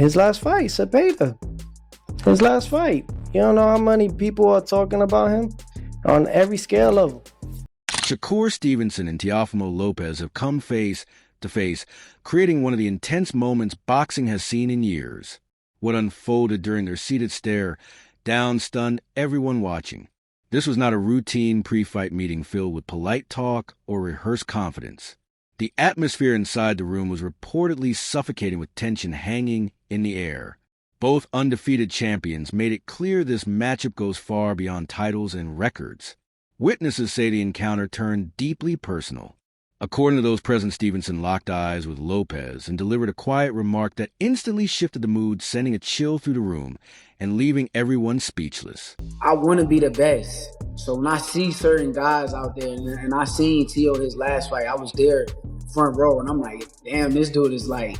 His last fight, Cepeda. His last fight. You don't know how many people are talking about him on every scale level. Shakur Stevenson and Teofimo Lopez have come face to face, creating one of the intense moments boxing has seen in years. What unfolded during their seated stare down stunned everyone watching. This was not a routine pre-fight meeting filled with polite talk or rehearsed confidence. The atmosphere inside the room was reportedly suffocating with tension hanging in the air. Both undefeated champions made it clear this matchup goes far beyond titles and records. Witnesses say the encounter turned deeply personal. According to those present, Stevenson locked eyes with Lopez and delivered a quiet remark that instantly shifted the mood, sending a chill through the room and leaving everyone speechless. I want to be the best. So when I see certain guys out there, and I seen Teo his last fight, I was there front row, and I'm like, damn, this dude is like,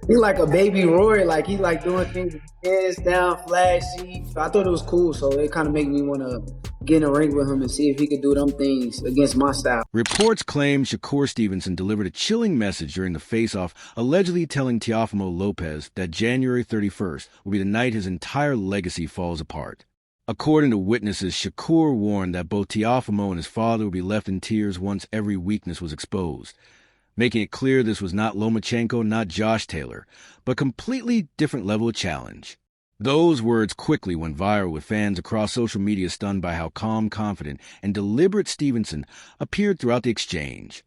he like a baby Roy. Like, he like doing things with his hands down, flashy. I thought it was cool, so it kind of made me want to get in a ring with him and see if he could do them things against my style. Reports claim Shakur Stevenson delivered a chilling message during the face-off, allegedly telling Teofimo Lopez that January 31st will be the night his entire legacy falls apart. According to witnesses, Shakur warned that both Teofimo and his father would be left in tears once every weakness was exposed, making it clear this was not Lomachenko, not Josh Taylor, but completely different level of challenge. Those words quickly went viral, with fans across social media stunned by how calm, confident, and deliberate Stevenson appeared throughout the exchange.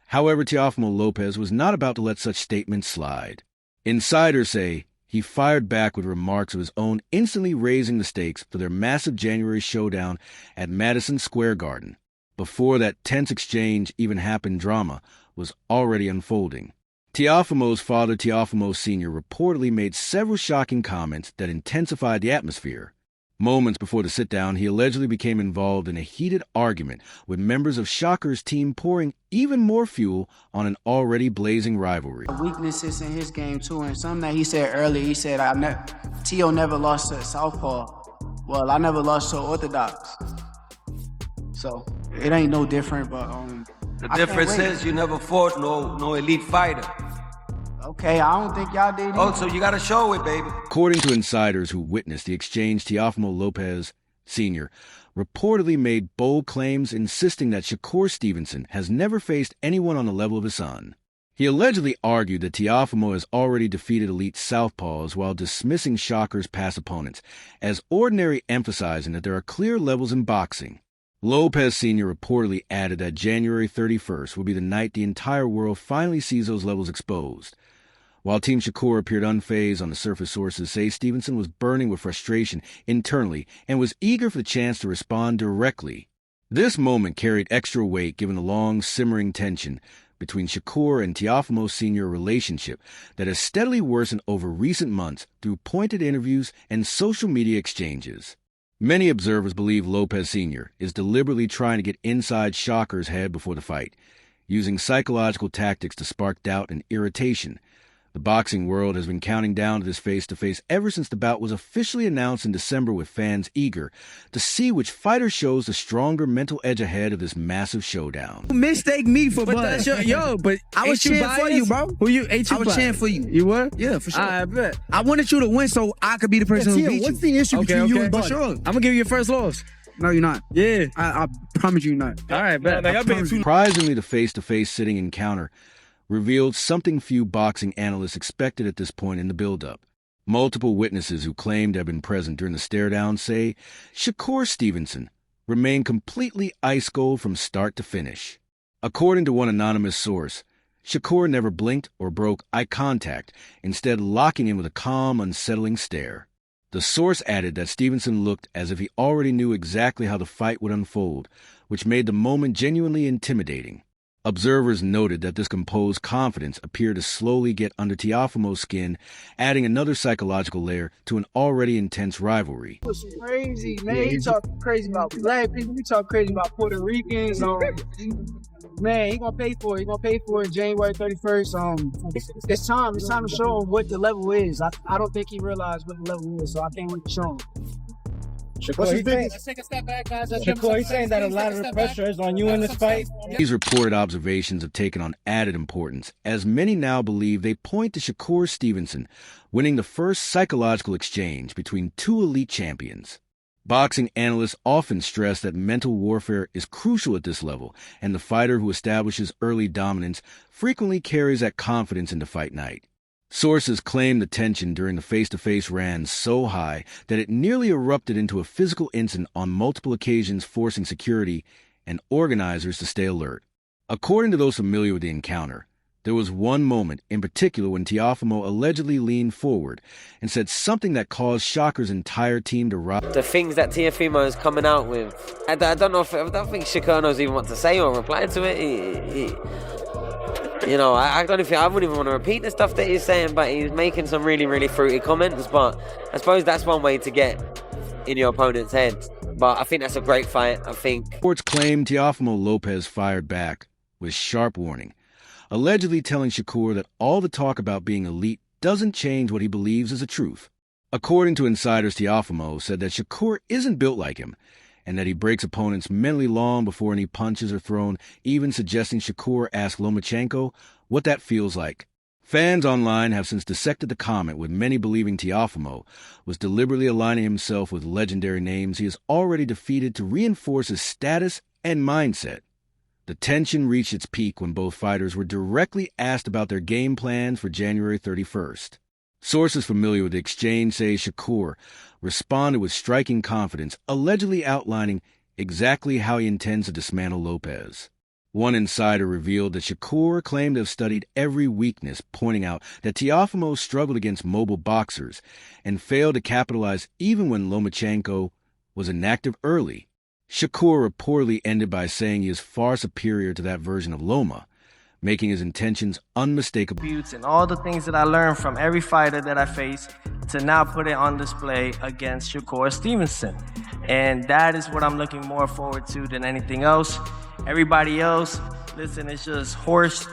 However, Teofimo Lopez was not about to let such statements slide. Insiders say he fired back with remarks of his own, instantly raising the stakes for their massive January showdown at Madison Square Garden. Before that tense exchange even happened, drama was already unfolding. Teofimo's father, Teofimo Sr., reportedly made several shocking comments that intensified the atmosphere. Moments before the sit-down, he allegedly became involved in a heated argument with members of Shakur's team, pouring even more fuel on an already blazing rivalry. Weaknesses in his game, too, and something that he said earlier, he said, Teo never lost to Southpaw. Well, I never lost to Orthodox. So, it ain't no different, but... The difference is you never fought no elite fighter. Okay, I don't think y'all did either. Oh, so you gotta show it, baby. According to insiders who witnessed the exchange, Teofimo Lopez Sr. reportedly made bold claims, insisting that Shakur Stevenson has never faced anyone on the level of his son. He allegedly argued that Teofimo has already defeated elite southpaws while dismissing Shakur's past opponents as ordinary, emphasizing that there are clear levels in boxing. Lopez Sr. reportedly added that January 31st will be the night the entire world finally sees those levels exposed. While Team Shakur appeared unfazed on the surface, sources say Stevenson was burning with frustration internally and was eager for the chance to respond directly. This moment carried extra weight given the long, simmering tension between Shakur and Teofimo Sr. relationship that has steadily worsened over recent months through pointed interviews and social media exchanges. Many observers believe Lopez Sr. is deliberately trying to get inside Shakur's head before the fight, using psychological tactics to spark doubt and irritation. The boxing world has been counting down to this face-to-face ever since the bout was officially announced in December, with fans eager to see which fighter shows the stronger mental edge ahead of this massive showdown. Mistake me for but Bud. but I was cheering for you, bro. Who you? Ain't you I was cheering for you. You were? Yeah, for sure. I bet. I wanted you to win so I could be the person who beat you. What's the issue between you and Bud? For sure. I'm gonna give you your first loss. No, you're not. Yeah. I promise you not. All right, bet. Surprisingly, the face-to-face sitting encounter revealed something few boxing analysts expected at this point in the build-up. Multiple witnesses who claimed to have been present during the stare-down say Shakur Stevenson remained completely ice cold from start to finish. According to one anonymous source, Shakur never blinked or broke eye contact, instead locking in with a calm, unsettling stare. The source added that Stevenson looked as if he already knew exactly how the fight would unfold, which made the moment genuinely intimidating. Observers noted that this composed confidence appeared to slowly get under Teofimo's skin, adding another psychological layer to an already intense rivalry. It was crazy, man. You talk crazy about black people. You talk crazy about Puerto Ricans. Man, he gonna pay for it. He gonna pay for it January 31st. It's time. It's time to show him what the level is. I don't think he realized what the level is, so I can't wait to show him. What's his biggest? Let's take a step back, guys. Shakur, he's saying that a lot of the pressure is on you in this fight. These reported observations have taken on added importance, as many now believe they point to Shakur Stevenson winning the first psychological exchange between two elite champions. Boxing analysts often stress that mental warfare is crucial at this level, and the fighter who establishes early dominance frequently carries that confidence into fight night. Sources claim the tension during the face-to-face ran so high that it nearly erupted into a physical incident on multiple occasions, forcing security and organizers to stay alert. According to those familiar with the encounter, there was one moment in particular when Teofimo allegedly leaned forward and said something that caused Shakur's entire team to rise. The things that Teofimo is coming out with, I don't think Shakur knows even what to say or reply to it. I wouldn't even want to repeat the stuff that he's saying, but he's making some really, really fruity comments. But I suppose that's one way to get in your opponent's head. But I think that's a great fight. I think Reports claim Teofimo Lopez fired back with sharp warning, allegedly telling Shakur that all the talk about being elite doesn't change what he believes is the truth. According to insiders, Teofimo said that Shakur isn't built like him, and that he breaks opponents mentally long before any punches are thrown, even suggesting Shakur ask Lomachenko what that feels like. Fans online have since dissected the comment, with many believing Teofimo was deliberately aligning himself with legendary names he has already defeated to reinforce his status and mindset. The tension reached its peak when both fighters were directly asked about their game plans for January 31st. Sources familiar with the exchange say Shakur responded with striking confidence, allegedly outlining exactly how he intends to dismantle Lopez. One insider revealed that Shakur claimed to have studied every weakness, pointing out that Teofimo struggled against mobile boxers and failed to capitalize even when Lomachenko was inactive early. Shakur reportedly ended by saying he is far superior to that version of Loma, making his intentions unmistakable. And all the things that I learned from every fighter that I face to now put it on display against Shakur Stevenson. And that is what I'm looking more forward to than anything else. Everybody else, listen, it's just horse,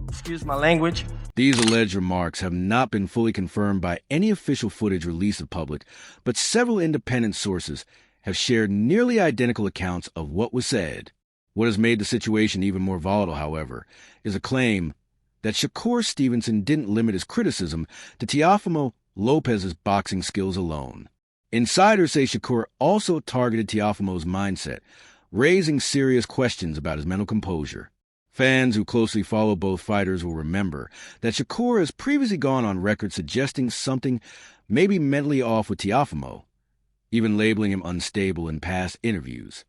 excuse my language. These alleged remarks have not been fully confirmed by any official footage released to the public, but several independent sources have shared nearly identical accounts of what was said. What has made the situation even more volatile, however, is a claim that Shakur Stevenson didn't limit his criticism to Teofimo Lopez's boxing skills alone. Insiders say Shakur also targeted Teofimo's mindset, raising serious questions about his mental composure. Fans who closely follow both fighters will remember that Shakur has previously gone on record suggesting something may be mentally off with Teofimo, even labeling him unstable in past interviews.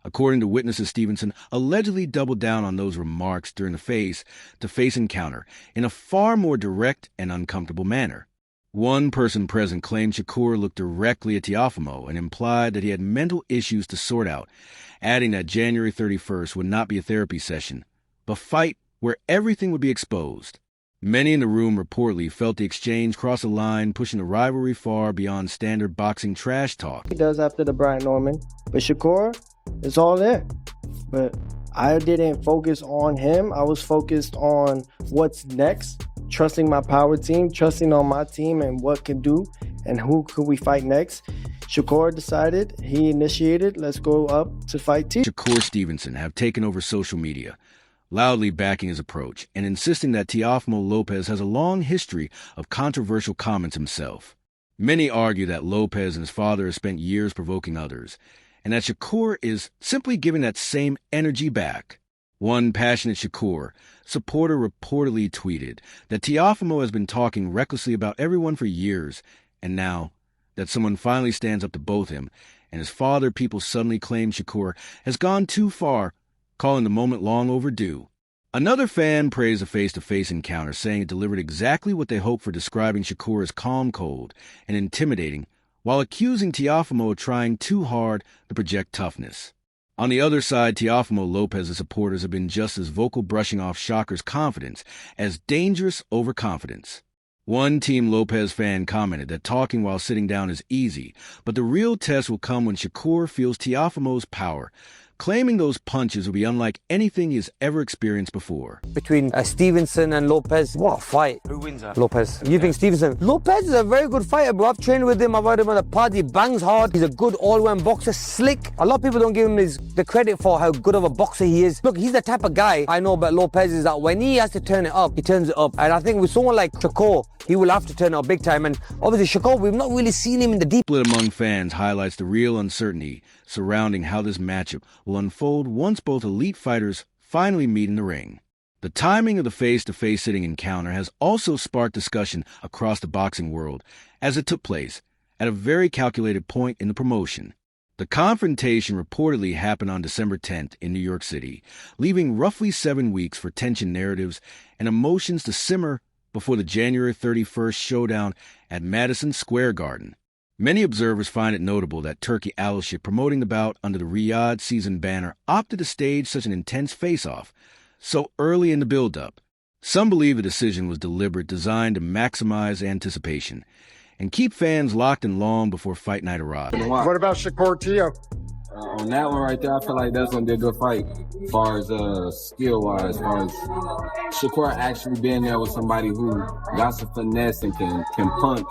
According to witnesses, Stevenson allegedly doubled down on those remarks during the face-to-face encounter in a far more direct and uncomfortable manner. One person present claimed Shakur looked directly at Teofimo and implied that he had mental issues to sort out, adding that January 31st would not be a therapy session, but fight where everything would be exposed. Many in the room reportedly felt the exchange cross a line, pushing the rivalry far beyond standard boxing trash talk. He does after the Brian Norman, but Shakur, it's all there. But I didn't focus on him. I was focused on what's next, trusting my power team, trusting on my team and what can do and who could we fight next. Shakur decided, he initiated, let's go up to fight T. Shakur Stevenson have taken over social media, loudly backing his approach and insisting that Teofimo Lopez has a long history of controversial comments himself. Many argue that Lopez and his father have spent years provoking others, and that Shakur is simply giving that same energy back. One passionate Shakur supporter reportedly tweeted that Teofimo has been talking recklessly about everyone for years, and now that someone finally stands up to both him and his father, people suddenly claim Shakur has gone too far, calling the moment long overdue. Another fan praised the face-to-face encounter, saying it delivered exactly what they hoped for, describing Shakur as calm, cold, and intimidating, while accusing Teofimo of trying too hard to project toughness. On the other side, Teofimo Lopez's supporters have been just as vocal, brushing off Shakur's confidence as dangerous overconfidence. One Team Lopez fan commented that talking while sitting down is easy, but the real test will come when Shakur feels Teofimo's power, claiming those punches would be unlike anything he has ever experienced before. Between Stevenson and Lopez, what a fight. Who wins that? Lopez. You think Stevenson? Lopez is a very good fighter, bro. I've trained with him. I've had him on the pod. He bangs hard. He's a good all-round boxer, slick. A lot of people don't give him the credit for how good of a boxer he is. Look, he's the type of guy I know about Lopez is that when he has to turn it up, he turns it up. And I think with someone like Shakur, he will have to turn it up big time. And obviously Shakur, we've not really seen him in the deep. Split among fans highlights the real uncertainty surrounding how this matchup will unfold once both elite fighters finally meet in the ring. The timing of the face-to-face sitting encounter has also sparked discussion across the boxing world as it took place at a very calculated point in the promotion. The confrontation reportedly happened on December 10th in New York City, leaving roughly 7 weeks for tension narratives and emotions to simmer before the January 31st showdown at Madison Square Garden. Many observers find it notable that Turki Alashik, promoting the bout under the Riyadh season banner, opted to stage such an intense face-off so early in the build-up. Some believe the decision was deliberate, designed to maximize anticipation and keep fans locked in long before fight night arrives. What about Shakur Teo? On that one right there, I feel like that's going to be a good fight as far as skill-wise, as far as Shakur actually being there with somebody who got some finesse and can punch.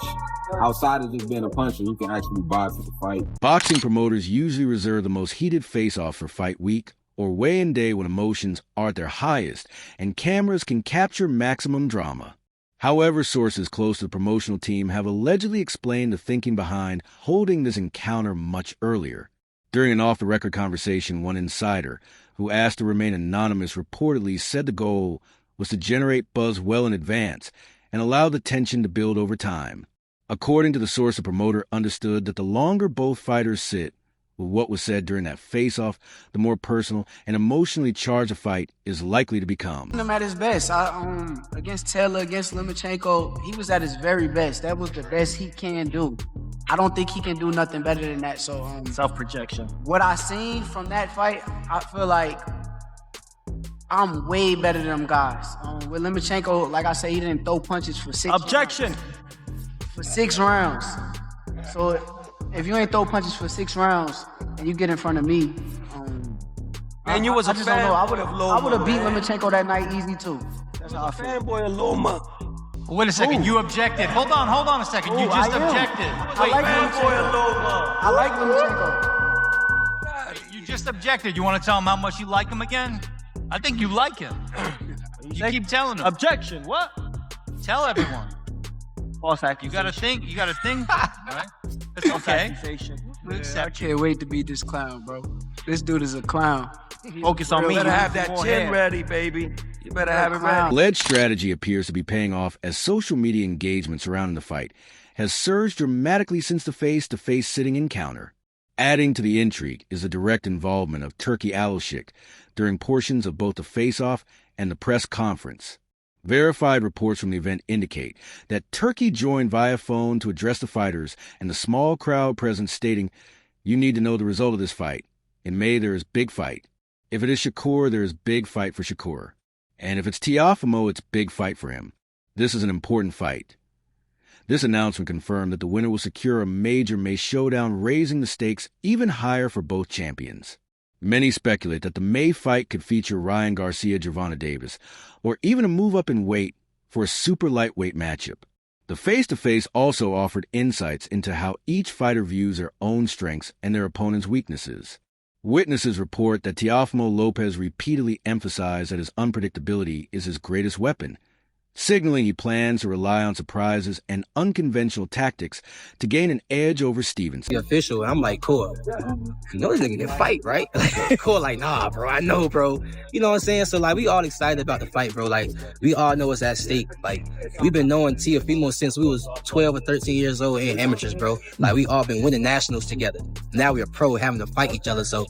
Outside of just being a puncher, you can actually box with the fight. Boxing promoters usually reserve the most heated face-off for fight week or weigh-in day when emotions are at their highest and cameras can capture maximum drama. However, sources close to the promotional team have allegedly explained the thinking behind holding this encounter much earlier. During an off-the-record conversation, one insider, who asked to remain anonymous, reportedly said the goal was to generate buzz well in advance and allow the tension to build over time. According to the source, the promoter understood that the longer both fighters sit with what was said during that face-off, the more personal and emotionally charged a fight is likely to become. Him at his best. Against Taylor, against Lomachenko, he was at his very best. That was the best he can do. I don't think he can do nothing better than that. So self-projection. What I seen from that fight, I feel like I'm way better than them guys. With Lomachenko, like I said, he didn't throw punches for 6 Objection. rounds. For 6 rounds. So if you ain't throw punches for 6 rounds and you get in front of me, Man, you was I a just don't know. fanboy I would have beat Lomachenko that night easy too. That's how I feel. Fanboy of Loma. Wait a second, you objected. Hold on a second. You just objected. I like Lomachenko. I like Lomachenko. You just objected. You want to tell him how much you like him again? I think you like him. You keep telling him. Objection. What? Tell everyone. False accusation. You got to think, right? It's okay. I can't wait to beat this clown, bro. This dude is a clown. Focus on me. You better have that chin ready, baby. You better have it ready. Alleged strategy appears to be paying off as social media engagement surrounding the fight has surged dramatically since the face-to-face sitting encounter. Adding to the intrigue is the direct involvement of Turki Alashik during portions of both the face-off and the press conference. Verified reports from the event indicate that Turki joined via phone to address the fighters and the small crowd present, stating, "You need to know the result of this fight. In May, there is big fight. If it is Shakur, there is big fight for Shakur. And if it's Teofimo, it's big fight for him. This is an important fight." This announcement confirmed that the winner will secure a major May showdown, raising the stakes even higher for both champions. Many speculate that the May fight could feature Ryan Garcia-Gervonta Davis, or even a move up in weight for a super lightweight matchup. The face-to-face also offered insights into how each fighter views their own strengths and their opponent's weaknesses. Witnesses report that Teofimo Lopez repeatedly emphasized that his unpredictability is his greatest weapon, signaling he plans to rely on surprises and unconventional tactics to gain an edge over Stevenson. The official, I'm like, cool. You know this nigga can fight, right? Cool, like, nah, bro, I know, bro. You know what I'm saying? So, like, we all excited about the fight, bro. Like, we all know what's at stake. Like, we've been knowing Teofimo since we was 12 or 13 years old and amateurs, bro. Like, we all been winning nationals together. Now we're pro having to fight each other, so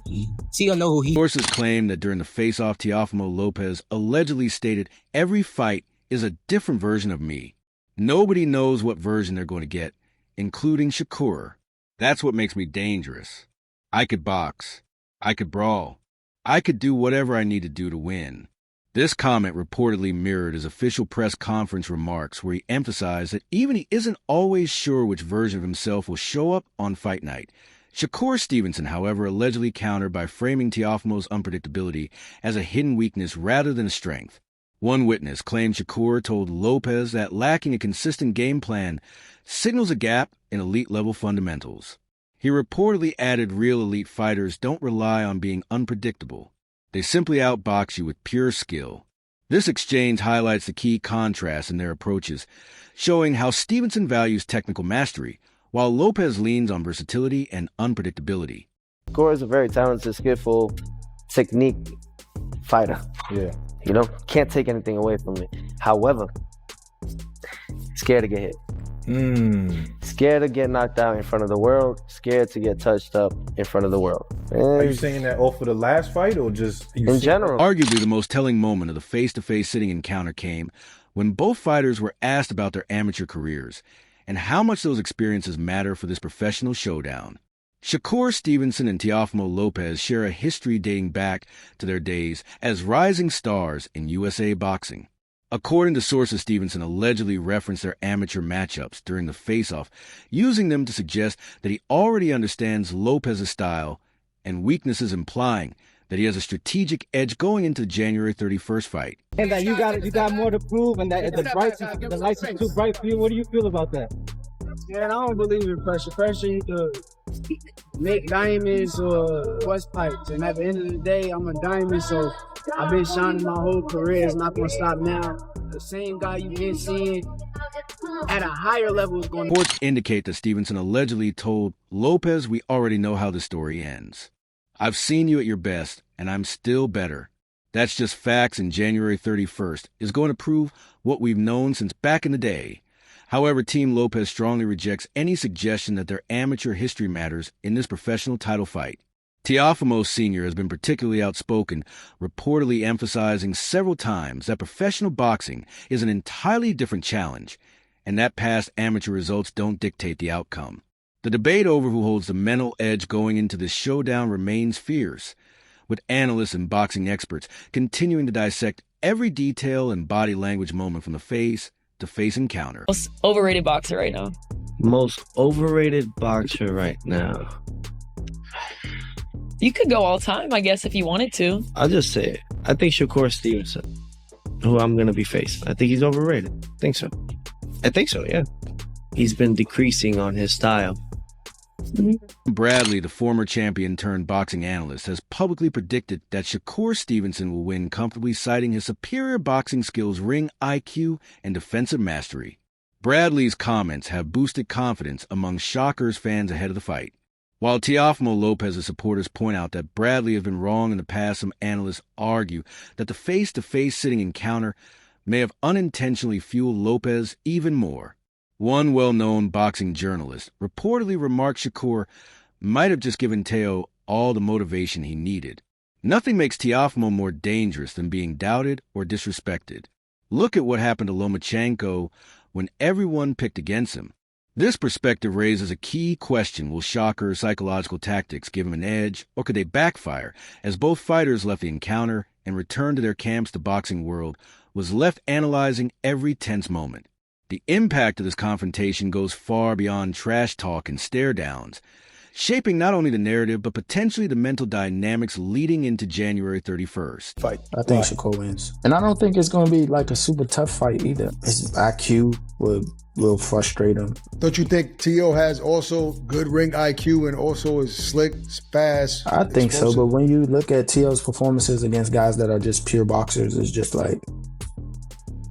Teo know who he is. Sources claim that during the face-off, Teofimo Lopez allegedly stated, "Every fight is a different version of me. Nobody knows what version they're going to get, including Shakur. That's what makes me dangerous. I could box. I could brawl. I could do whatever I need to do to win." This comment reportedly mirrored his official press conference remarks, where he emphasized that even he isn't always sure which version of himself will show up on fight night, Shakur Stevenson, however, allegedly countered by framing Teofimo's unpredictability as a hidden weakness rather than a strength. One witness claimed Shakur told Lopez that lacking a consistent game plan signals a gap in elite-level fundamentals. He reportedly added real elite fighters don't rely on being unpredictable. They simply outbox you with pure skill. This exchange highlights the key contrast in their approaches, showing how Stevenson values technical mastery, while Lopez leans on versatility and unpredictability. Shakur is a very talented, skillful, technique fighter. Yeah. You know, can't take anything away from it. However, scared to get hit. Scared to get knocked out in front of the world. Scared to get touched up in front of the world. Are you saying that off of the last fight or just in general? Arguably the most telling moment of the face-to-face sitting encounter came when both fighters were asked about their amateur careers and how much those experiences matter for this professional showdown. Shakur Stevenson and Teofimo Lopez share a history dating back to their days as rising stars in USA boxing. According to sources, Stevenson allegedly referenced their amateur matchups during the face-off, using them to suggest that he already understands Lopez's style and weaknesses, implying that he has a strategic edge going into the January 31st fight. And that you got more to prove, and that the lights is too bright for you. What do you feel about that? Man, I don't believe in pressure. Pressure either make diamonds or bust pipes. And at the end of the day, I'm a diamond, so I've been shining my whole career. It's not going to stop now. The same guy you've been seeing at a higher level is going to... Reports indicate that Stevenson allegedly told Lopez, "We already know how the story ends. I've seen you at your best, and I'm still better. That's just facts, and January 31st is going to prove what we've known since back in the day." However, Team Lopez strongly rejects any suggestion that their amateur history matters in this professional title fight. Teofimo Sr. has been particularly outspoken, reportedly emphasizing several times that professional boxing is an entirely different challenge, and that past amateur results don't dictate the outcome. The debate over who holds the mental edge going into this showdown remains fierce, with analysts and boxing experts continuing to dissect every detail and body language moment from the face-to-face encounter. Most overrated boxer right now. Most overrated boxer right now. You could go all time, I guess, if you wanted to. I'll just say it. I think Shakur Stevenson, who I'm going to be facing, I think he's overrated. I think so, yeah. He's been decreasing on his style. Bradley, the former champion-turned-boxing analyst, has publicly predicted that Shakur Stevenson will win comfortably, citing his superior boxing skills, ring IQ, and defensive mastery. Bradley's comments have boosted confidence among Shakur's fans ahead of the fight. While Teofimo Lopez's supporters point out that Bradley has been wrong in the past, some analysts argue that the face-to-face sitting encounter may have unintentionally fueled Lopez even more. One well-known boxing journalist reportedly remarked Shakur might have just given Teo all the motivation he needed. Nothing makes Teofimo more dangerous than being doubted or disrespected. Look at what happened to Lomachenko when everyone picked against him. This perspective raises a key question: will Shakur's psychological tactics give him an edge, or could they backfire, as both fighters left the encounter and returned to their camps? The boxing world was left analyzing every tense moment. The impact of this confrontation goes far beyond trash talk and stare downs, shaping not only the narrative, but potentially the mental dynamics leading into January 31st. Fight. I think Shakur wins. And I don't think it's going to be like a super tough fight either. His IQ will frustrate him. Don't you think Teo has also good ring IQ and also is slick, fast? I think so, but when you look at Teo's performances against guys that are just pure boxers, it's just like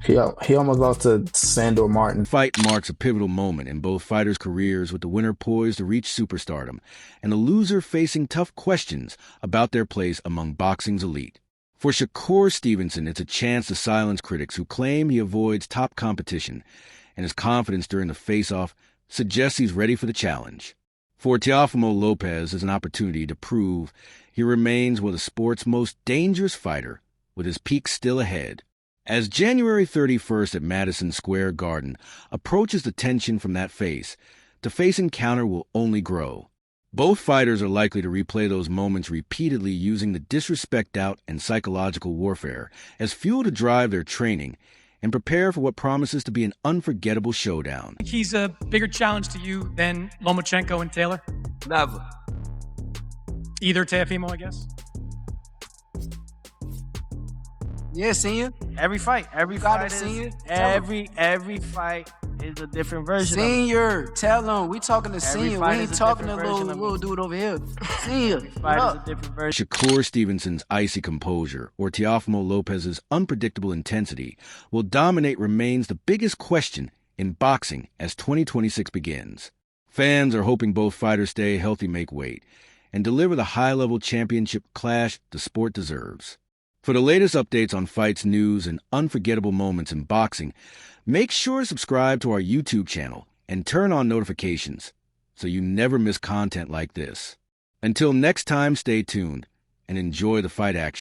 he almost lost to Sandor Martin. Fight marks a pivotal moment in both fighters' careers, with the winner poised to reach superstardom and the loser facing tough questions about their place among boxing's elite. For Shakur Stevenson, it's a chance to silence critics who claim he avoids top competition, and his confidence during the face-off suggests he's ready for the challenge. For Teofimo Lopez, is an opportunity to prove he remains one of the sport's most dangerous fighter, with his peak still ahead. As January 31st at Madison Square Garden approaches, the tension from that face-to-face encounter will only grow. Both fighters are likely to replay those moments repeatedly, using the disrespect doubt and psychological warfare as fuel to drive their training and prepare for what promises to be an unforgettable showdown. He's a bigger challenge to you than Lomachenko and Taylor? Never. Either Teofimo, I guess. Yeah, senior. Every fight Got it, is senior. every fight is a different version. Senior, tell him we talking to Every senior. We fight ain't is a talking to different version little of me. dude over here. Senior, Every what fight is up? a different version. Shakur Stevenson's icy composure or Teofimo Lopez's unpredictable intensity will dominate remains the biggest question in boxing as 2026 begins. Fans are hoping both fighters stay healthy, make weight, and deliver the high-level championship clash the sport deserves. For the latest updates on fights, news, and unforgettable moments in boxing, make sure to subscribe to our YouTube channel and turn on notifications so you never miss content like this. Until next time, stay tuned and enjoy the fight action.